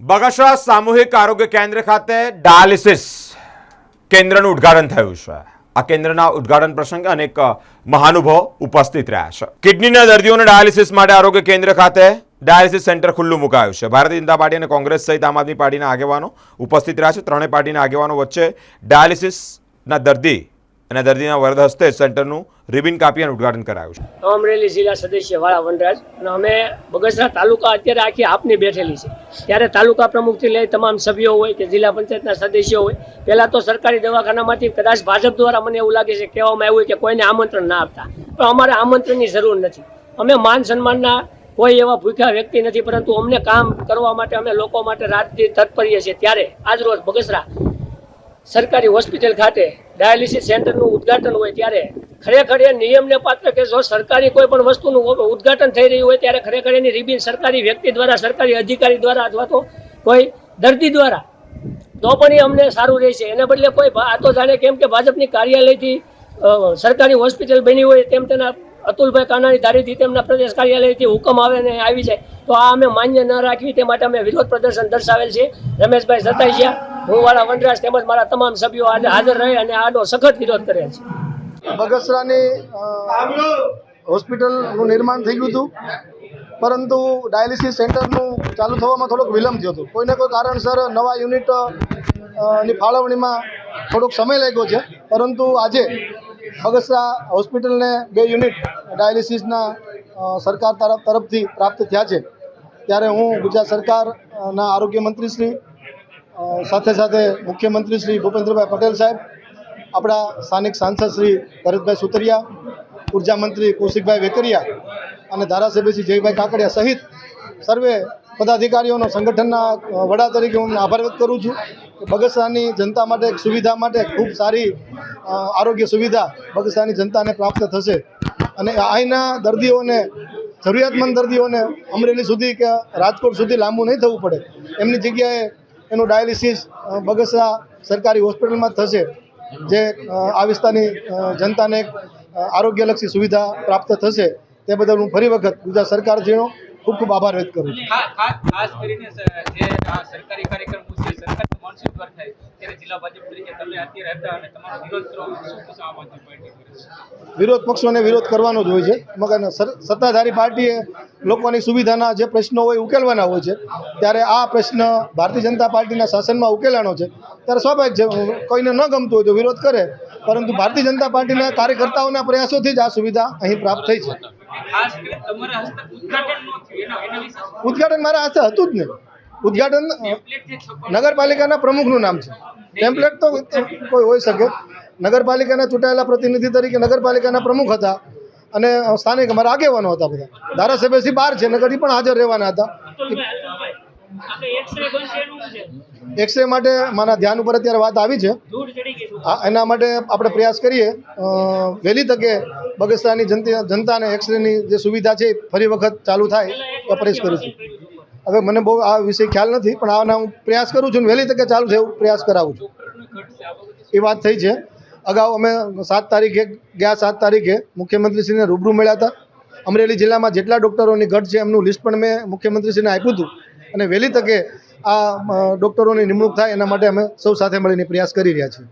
બગસરા સામૂહિક આરોગ્ય કેન્દ્ર ખાતે ડાયાલિસિસ કેન્દ્રનું ઉદ્ઘાટન થયું છે। આ કેન્દ્રના ઉદ્ઘાટન પ્રસંગે અનેક મહાનુભાવો ઉપસ્થિત રહ્યા છે। કિડનીના દર્દીઓને ડાયાલિસિસ માટે આરોગ્ય કેન્દ્ર ખાતે ડાયાલિસિસ સેન્ટર ખુલ્લું મુકાયું છે। ભારતીય જનતા પાર્ટી અને કોંગ્રેસ સહિત આમ આદમી પાર્ટીના આગેવાનો ઉપસ્થિત રહ્યા છે। ત્રણેય પાર્ટીના આગેવાનો વચ્ચે ડાયાલિસિસના દર્દી અને દર્દીના વરદ હસ્તે સેન્ટરનું રિબિન કાપી અને ઉદ્ઘાટન કરાયું છે। અમરેલી જિલ્લા સદસ્ય વાળા વનરાજ અને અમે બગસરા તાલુકા અત્યારે આખી આપની બેઠેલી છે। ત્યારે તાલુકા પ્રમુખથી લઈ તમામ સભ્યો હોય કે જિલ્લા પંચાયતના સદસ્યો હોય, પહેલાં તો સરકારી દવાખાનામાંથી કદાચ ભાજપ દ્વારા મને એવું લાગે છે કહેવામાં આવ્યું કે કોઈને આમંત્રણ ના આપતા, પણ અમારે આમંત્રણની જરૂર નથી। અમે માન સન્માનના કોઈ એવા ભૂખ્યા વ્યક્તિ નથી, પરંતુ અમને કામ કરવા માટે અમે લોકો માટે રાતથી તત્પર્ય છે। ત્યારે આજરોજ બગસરા સરકારી હોસ્પિટલ ખાતે ડાયાલિસિસ સેન્ટરનું ઉદ્ઘાટન હોય ત્યારે ખરેખર એ નિયમને પાત્ર કે જો સરકારી કોઈ પણ વસ્તુનું ઉદ્ઘાટન થઈ રહ્યું હોય ત્યારે ખરેખર એની રિબિન સરકારી વ્યક્તિ દ્વારા, સરકારી અધિકારી દ્વારા અથવા તો કોઈ દર્દી દ્વારા તો પણ એ અમને સારું રહેશે। એના બદલે કોઈ આ તો જાણે કેમ કે ભાજપની કાર્યાલયથી સરકારી હોસ્પિટલ બની હોય તેમ તેના અતુલભાઈ કાનાણી ધારીથી તેમના પ્રદેશ કાર્યાલયથી હુકમ આવે ને આવી જાય, તો આ અમે માન્ય ન રાખવી તે માટે અમે વિરોધ પ્રદર્શન દર્શાવેલ છે। રમેશભાઈ સતાઈયા, હું વાળા વનરાજ તેમજ મારા તમામ સભ્યો આજે હાજર રહી અને આનો સખત વિરોધ કરેલ છે। બગસરાની હોસ્પિટલનું નિર્માણ થઈ ગયું હતું, પરંતુ ડાયાલિસિસ સેન્ટરનું ચાલુ થવામાં થોડોક વિલંબ થયો હતો। કોઈને કોઈ કારણસર નવા યુનિટ ની ફાળવણીમાં થોડોક સમય લાગ્યો છે, પરંતુ આજે બગસરા હોસ્પિટલને 2 યુનિટ ડાયાલિસિસના સરકાર તરફથી પ્રાપ્ત થયા છે। ત્યારે હું ગુજરાત સરકારના આરોગ્ય મંત્રીશ્રી સાથે સાથે મુખ્યમંત્રી શ્રી ભૂપેન્દ્રભાઈ પટેલ સાહેબ, આપણા સ્થાનિક સાંસદ શ્રી ભરતભાઈ સુતરિયા, ઉર્જા મંત્રી કૌશિકભાઈ વેકરિયા અને ધારાસભ્ય શ્રી જયભાઈ કાકડિયા સહિત સર્વે પદાધિકારીઓનો સંગઠનના વડા તરીકે હું આભાર વ્યક્ત કરું છું કે બગસરાની જનતા માટે સુવિધા માટે ખૂબ સારી આરોગ્ય સુવિધા બગસરાની જનતાને પ્રાપ્ત થશે અને અહીંના દર્દીઓને, જરૂરિયાતમંદ દર્દીઓને અમરેલી સુધી કે રાજકોટ સુધી લાંબુ નહીં થવું પડે। એમની જગ્યાએ એનું ડાયાલિસિસ બગસરા સરકારી હોસ્પિટલમાં થશે, જે આ વિસ્તારની જનતાને એક આરોગ્યલક્ષી સુવિધા પ્રાપ્ત થશે। તે બદલ હું ફરી વખત ગુજરાત સરકારશ્રીનો ખૂબ ખૂબ આભાર વ્યક્ત કરું છું। ખાસ કરીને જે આ સરકારી કાર્યક્રમ છે, સરકારનું મોનસૂન પર થાય ત્યારે જિલ્લા ભાજપ તરીકે તમે અત્યારે હતા અને તમારો વિરોધ કરવાનો શું કહેશો આમ આદમી પાર્ટી કરે છે? વિરોધ પક્ષોને વિરોધ કરવાનો જ હોય છે, મગર સત્તાધારી પાર્ટીએ લોકોની સુવિધાના જે પ્રશ્નો હોય ઉકેલવાના હોય છે। ત્યારે આ પ્રશ્ન ભારતીય જનતા પાર્ટીના શાસનમાં ઉકેલાનો છે, ત્યારે સ્વાભાવિક છે કોઈને ન ગમતું હોય તો વિરોધ કરે, પરંતુ ભારતીય જનતા પાર્ટીના કાર્યકર્તાઓના પ્રયાસોથી જ આ સુવિધા અહીં પ્રાપ્ત થઈ છે। ઉદ્ઘાટન મારા હસ્તે હતું જ ને। ઉદ્ઘાટન નગરપાલિકાના પ્રમુખનું નામ છે, ટેમ્પલેટ તો કોઈ હોઈ શકે। નગરપાલિકાના ચૂંટાયેલા પ્રતિનિધિ તરીકે નગરપાલિકાના પ્રમુખ હતા અને સ્થાનિક અમારા આગેવાનો હતા, બધા ધારાસભ્યશ્રી બહાર છે, નગરી પણ હાજર રહેવાના હતા। એક્સરે માટે મારા ધ્યાન ઉપર અત્યારે વાત આવી છે, એના માટે આપણે પ્રયાસ કરીએ વહેલી તકે બગસરાની જનતાને એક્સરેની જે સુવિધા છે ફરી વખત ચાલુ થાય તો પ્રયાસ કરું છું। હવે મને બહુ આ વિષય ખ્યાલ નથી, પણ આના હું પ્રયાસ કરું છું, વહેલી તકે ચાલુ થાય એવું પ્રયાસ કરાવું છું। એ વાત થઈ છે। અગાઉ અમે 7 તારીખે મુખ્યમંત્રીશ્રીને રૂબરૂ મળ્યા હતા। અમરેલી જિલ્લામાં જેટલા ડૉક્ટરોની ઘટ છે એમનું લિસ્ટ પણ મેં મુખ્યમંત્રીશ્રીને આપ્યું હતું અને વહેલી તકે આ ડૉક્ટરોની નિમણૂક થાય એના માટે અમે સૌ સાથે મળીને પ્રયાસ કરી રહ્યા છીએ।